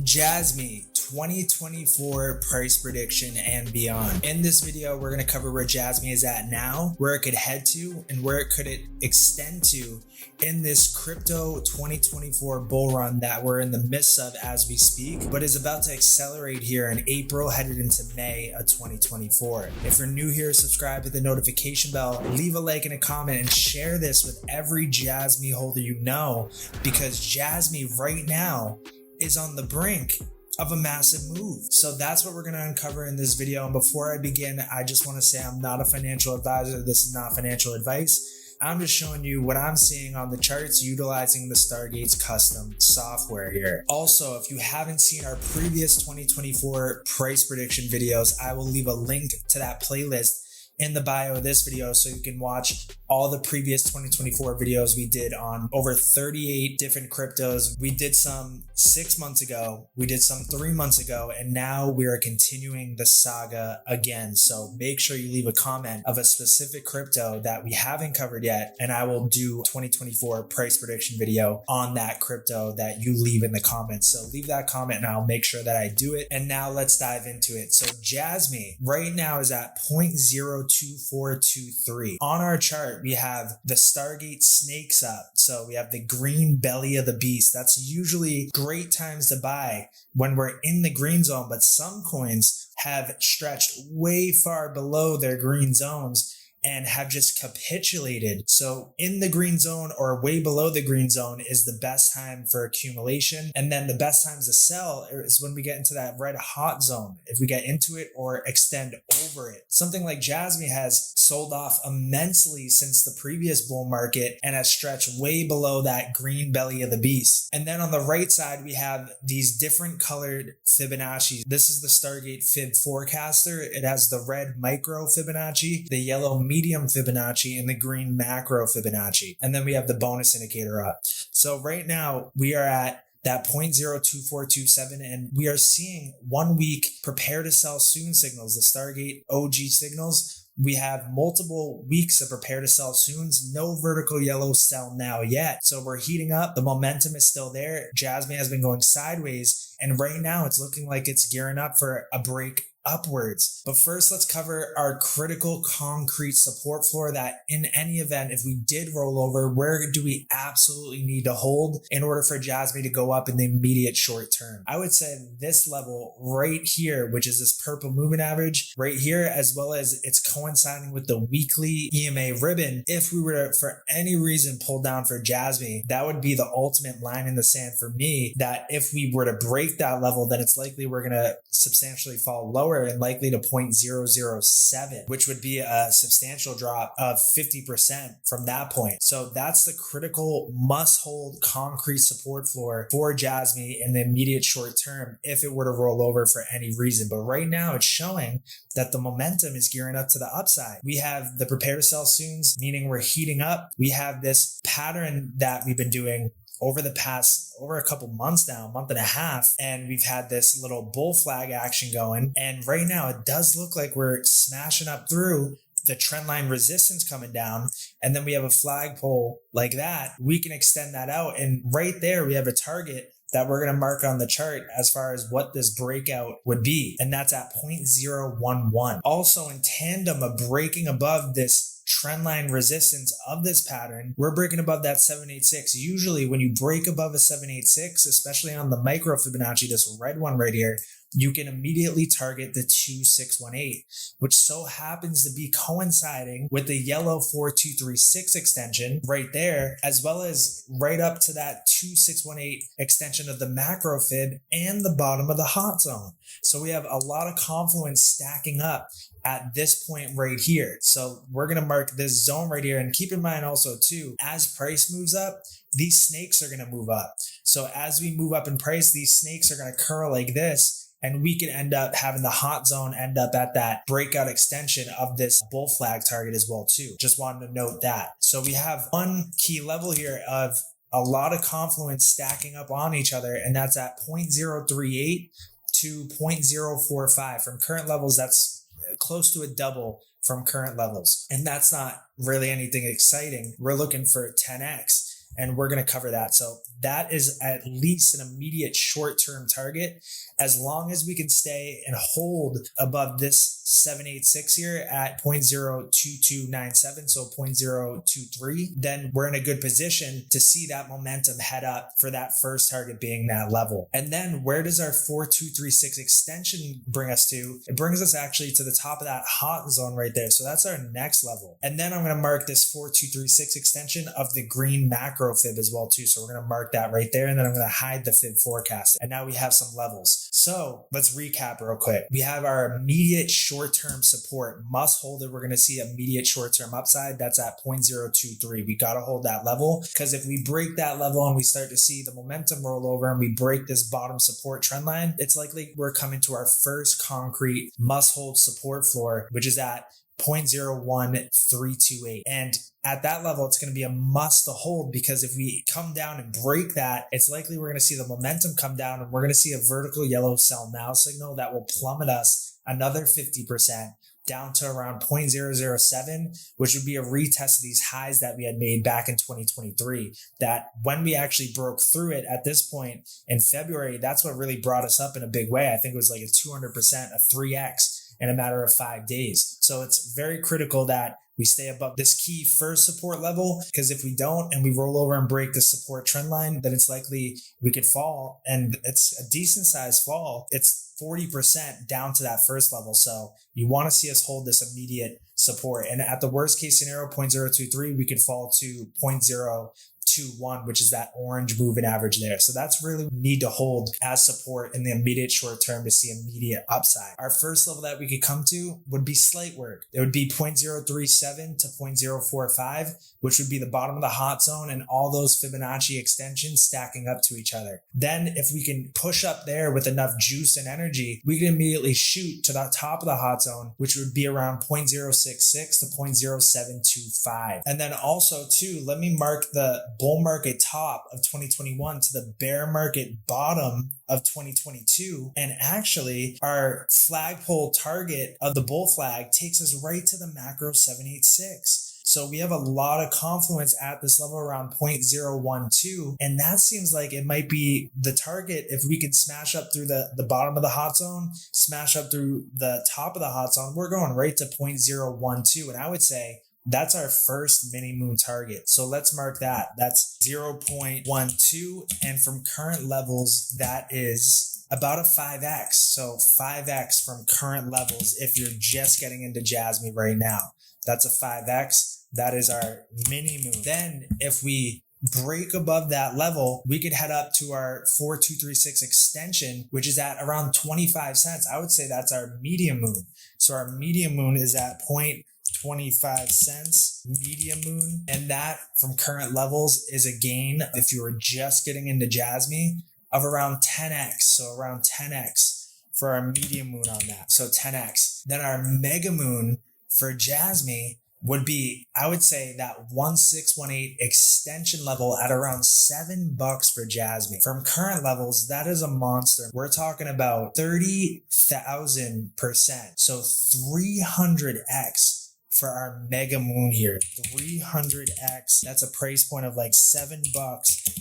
Jasmy 2024 price prediction and beyond. In this video, we're going to cover where Jasmy is at now, where it could head to, and where it could extend to in this crypto 2024 bull run that we're in the midst of as we speak, but is about to accelerate here in April, headed into May of 2024. If you're new here, subscribe, hit the notification bell, leave a like and a comment, and share this with every Jasmy holder you know, because Jasmy right now is on the brink of a massive move. So that's what we're going to uncover in this video. And before I begin, I just want to say I'm not a financial advisor. This is not financial advice. I'm just showing you what I'm seeing on the charts utilizing the Stargate's custom software here. Also, if you haven't seen our previous 2024 price prediction videos, I will leave a link to that playlist in the bio of this video so you can watch all the previous 2024 videos we did on over 38 different cryptos. We did some 6 months ago, we did some 3 months ago, and now we are continuing the saga again. So make sure you leave a comment of a specific crypto that we haven't covered yet, and I will do 2024 price prediction video on that crypto that you leave in the comments. So leave that comment and I'll make sure that I do it. And now let's dive into it. So Jasmy right now is at 0.02423. On our chart, we have the Stargate snakes up. So we have the green belly of the beast. That's usually great times to buy when we're in the green zone, but some coins have stretched way far below their green zones and have just capitulated. So in the green zone or way below the green zone is the best time for accumulation. And then the best times to sell is when we get into that red hot zone, if we get into it or extend over it. Something like Jasmy has sold off immensely since the previous bull market and has stretched way below that green belly of the beast. And then on the right side, we have these different colored Fibonacci. This is the Stargate Fib Forecaster. It has the red micro Fibonacci, the yellow medium Fibonacci, and the green macro Fibonacci. And then we have the bonus indicator up. So right now we are at that 0.02427, and we are seeing 1 week prepare to sell soon signals, the Stargate OG signals. We have multiple weeks of prepare to sell soons, no vertical yellow sell now yet. So we're heating up. The momentum is still there. Jasmy has been going sideways, and right now it's looking like it's gearing up for a break upwards. But first, let's cover our critical concrete support floor that in any event, if we did roll over, where do we absolutely need to hold in order for Jasmy to go up in the immediate short term? I would say this level right here, which is this purple moving average right here, as well as it's coinciding with the weekly EMA ribbon. If we were to, for any reason, pull down for Jasmy, that would be the ultimate line in the sand for me, that if we were to break that level, then it's likely we're going to substantially fall lower and likely to 0.007, which would be a substantial drop of 50% from that point. So that's the critical must hold concrete support floor for Jasmy in the immediate short term if it were to roll over for any reason. But right now it's showing that the momentum is gearing up to the upside. We have the prepare to sell soons, meaning we're heating up. We have this pattern that we've been doing over a couple months now, a month and a half, and we've had this little bull flag action going. And right now it does look like we're smashing up through the trend line resistance coming down. And then we have a flagpole like that. We can extend that out. And right there, we have a target that we're going to mark on the chart as far as what this breakout would be. And that's at 0.011. Also in tandem of breaking above this trendline resistance of this pattern, we're breaking above that 786. Usually when you break above a 786, especially on the micro Fibonacci, this red one right here, you can immediately target the 2618, which so happens to be coinciding with the yellow 4236 extension right there, as well as right up to that 2618 extension of the macro fib and the bottom of the hot zone. So we have a lot of confluence stacking up at this point right here. So we're going to mark this zone right here. And keep in mind also too, as price moves up, these snakes are going to move up. So as we move up in price, these snakes are going to curl like this. And we could end up having the hot zone end up at that breakout extension of this bull flag target as well too. Just wanted to note that. So we have one key level here of a lot of confluence stacking up on each other, and that's at 0.038 to 0.045. From current levels, that's close to a double from current levels. And that's not really anything exciting. We're looking for 10x. and we're going to cover that. So that is at least an immediate short-term target. As long as we can stay and hold above this 786 here at 0.02297, so 0.023, then we're in a good position to see that momentum head up for that first target being that level. And then where does our 4236 extension bring us to? It brings us actually to the top of that hot zone right there. So that's our next level. And then I'm going to mark this 4236 extension of the green macro fib as well too. So we're going to mark that right there, and then I'm going to hide the fib forecast. And now we have some levels. So let's recap real quick. We have our immediate short-term support, must hold it. We're going to see immediate short-term upside. That's at 0.023. We got to hold that level, because if we break that level and we start to see the momentum roll over and we break this bottom support trend line, it's likely we're coming to our first concrete must hold support floor, which is at 0.01328. And at that level, it's going to be a must to hold, because if we come down and break that, it's likely we're going to see the momentum come down, and we're going to see a vertical yellow sell now signal that will plummet us another 50% down to around 0.007, which would be a retest of these highs that we had made back in 2023. That when we actually broke through it at this point in February, that's what really brought us up in a big way. I think it was like a 200%, a 3x in a matter of 5 days. So it's very critical that we stay above this key first support level, because if we don't and we roll over and break the support trend line, then it's likely we could fall, and it's a decent sized fall. It's 40% down to that first level. So you want to see us hold this immediate support. And at the worst case scenario, 0.023, we could fall to 0.021, which is that orange moving average there. So that's really need to hold as support in the immediate short term to see immediate upside. Our first level that we could come to would be slight work. It would be 0.037 to 0.045, which would be the bottom of the hot zone, and all those Fibonacci extensions stacking up to each other. Then if we can push up there with enough juice and energy, we can immediately shoot to the top of the hot zone, which would be around 0.066 to 0.0725. And then also too, let me mark the bull market top of 2021 to the bear market bottom of 2022. And actually our flagpole target of the bull flag takes us right to the macro 786. So we have a lot of confluence at this level around 0.012. And that seems like it might be the target. If we could smash up through the bottom of the hot zone, smash up through the top of the hot zone, we're going right to 0.012. And I would say that's our first mini moon target. So let's mark that. That's 0.12. And from current levels, that is about a 5x. So 5x from current levels if you're just getting into Jasmine right now. That's a 5x. That is our mini moon. Then if we break above that level, we could head up to our 4236 extension, which is at around 25 cents. I would say that's our medium moon. So our medium moon is at 0.25 cents, medium moon. And that from current levels is a gain, if you were just getting into Jasmine, of around 10x. So around 10x for our medium moon on that. So 10x. Then our mega moon for Jasmine would be, I would say, that 1618 extension level at around $7 for Jasmine. From current levels, that is a monster. We're talking about 30,000%. So 300x for our mega moon here. 300x. That's a price point of like $7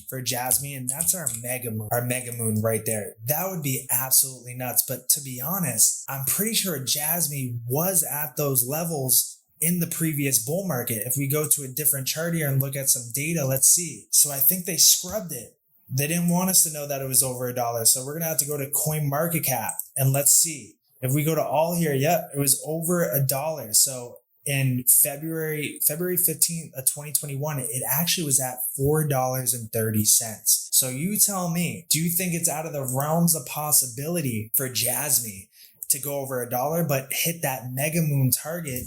for Jasmine, and that's our mega moon right there. That would be absolutely nuts. But to be honest, I'm pretty sure Jasmine was at those levels in the previous bull market. If we go to a different chart here and look at some data, let's see. So I think they scrubbed it. They didn't want us to know that it was over $1. So we're going to have to go to CoinMarketCap and let's see. If we go to all here, yep, it was over $1. So in February 15th of 2021, it actually was at $4.30. So you tell me, do you think it's out of the realms of possibility for Jasmine to go over $1, but hit that mega moon target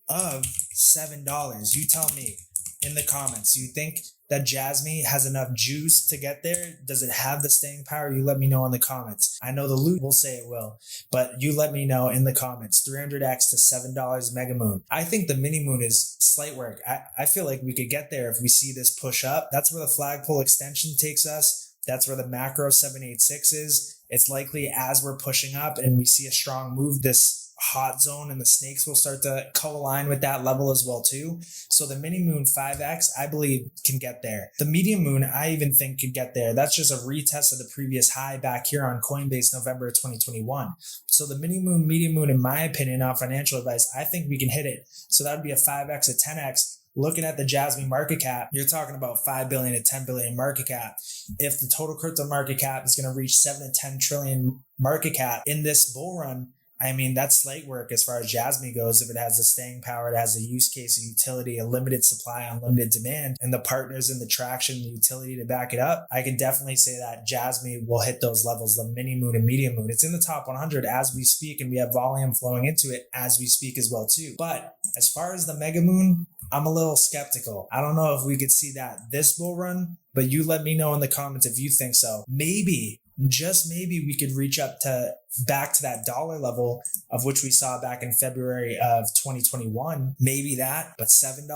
of $7? You tell me in the comments. You think that Jasmine has enough juice to get there? Does it have the staying power? You let me know in the comments. I know the loot will say it will, but you let me know in the comments. 300x to $7 mega moon. I think the mini moon is slight work. I feel like we could get there if we see this push up. That's where the flagpole extension takes us. That's where the macro 786 is. It's likely as we're pushing up and we see a strong move, this hot zone, and the snakes will start to co-align with that level as well too. So the mini moon 5x, I believe, can get there. The medium moon, I even think could get there. That's just a retest of the previous high back here on Coinbase November of 2021. So the mini moon, medium moon, in my opinion, on financial advice, I think we can hit it. So that would be a 5x, a 10x. Looking at the Jasmine market cap, you're talking about 5 billion to 10 billion market cap. If the total crypto market cap is going to reach 7 to 10 trillion market cap in this bull run, I mean, that's light work as far as Jasmine goes. If it has the staying power, it has a use case, a utility, a limited supply, unlimited demand, and the partners and the traction and the utility to back it up, I can definitely say that Jasmine will hit those levels, the mini moon and medium moon. It's in the top 100 as we speak, and we have volume flowing into it as we speak as well too. But as far as the mega moon, I'm a little skeptical. I don't know if we could see that this bull run, but you let me know in the comments if you think so. Maybe, just maybe, we could reach up to back to that dollar level of which we saw back in February of 2021. Maybe that, but $7,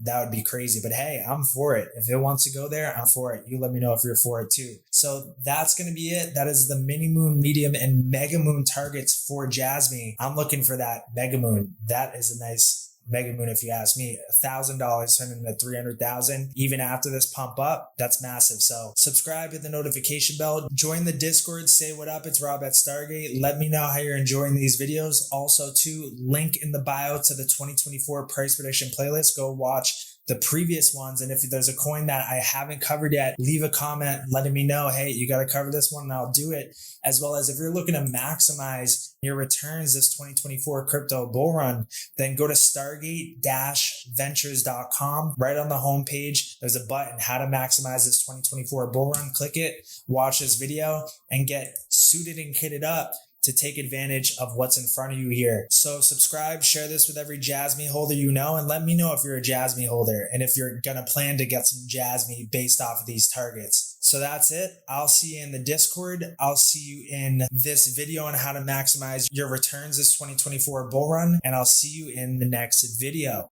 that would be crazy. But hey, I'm for it. If it wants to go there, I'm for it. You let me know if you're for it too. So that's going to be it. That is the mini moon, medium, and mega moon targets for Jasmine. I'm looking for that mega moon. That is a nice mega moon, if you ask me. $1,000 turning into 300,000 even after this pump up. That's massive. So subscribe, hit the notification bell, join the Discord, say what up. It's Rob at Stargate. Let me know how you're enjoying these videos. Also too, link in the bio to the 2024 price prediction playlist. Go watch the previous ones, and if there's a coin that I haven't covered yet, leave a comment letting me know, hey, you got to cover this one and I'll do it. As well as if you're looking to maximize your returns this 2024 crypto bull run, then go to stargate-ventures.com. Right on the homepage, there's a button, how to maximize this 2024 bull run. Click it, watch this video, and get suited and kitted up to take advantage of what's in front of you here. So subscribe, share this with every Jasmine holder you know, and let me know if you're a Jasmine holder and if you're going to plan to get some Jasmine based off of these targets. So that's it. I'll see you in the Discord. I'll see you in this video on how to maximize your returns this 2024 bull run, and I'll see you in the next video.